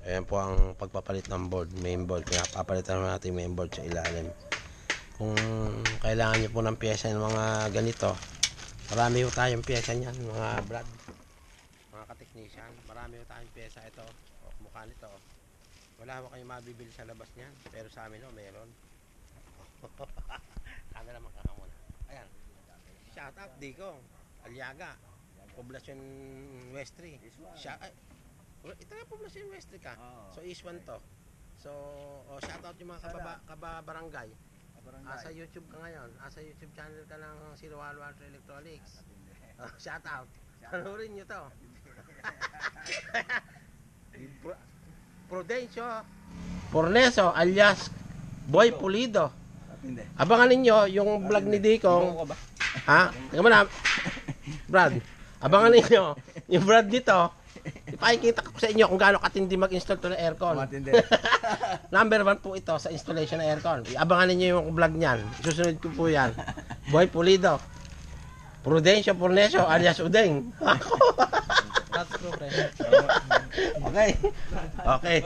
Ayan po ang pagpapalit ng board, main board. Kaya papalitan natin main board sa ilalim. Kung kailangan nyo po ng pyesa ng mga ganito, marami po tayong pyesa niyan, mga brad, mga ka-technician. Marami po tayong pyesa. Ito, mukha nito. Wala po kayong mabibili sa labas niyan, pero sa amin meron. Camera makakamuna. Ayan. Shout out Dico, Aliaga, Poblacion Westry. Ito nga Poblacion Westry ka. So East 1 to. So shout out yung mga kababarangay. Sa YouTube ka ngayon. Sa YouTube channel ka ng Sirwal Water Electronics. Shout out. Panurin nyo to. Prudencio Porneso alias Boy Pulido. Abangan ninyo yung vlog ni Dikong. Ha? Teka mo na. Brad, abangan ninyo yung Brad nito. Ipakikita ko sa inyo kung gaano katindi mag-install to ng aircon. Number 1 po ito sa installation ng aircon. Abangan ninyo yung vlog niyan. Susunod ko po yan. Boy Pulido. Prudencio Porneso alias Udeng. Okay. Okay.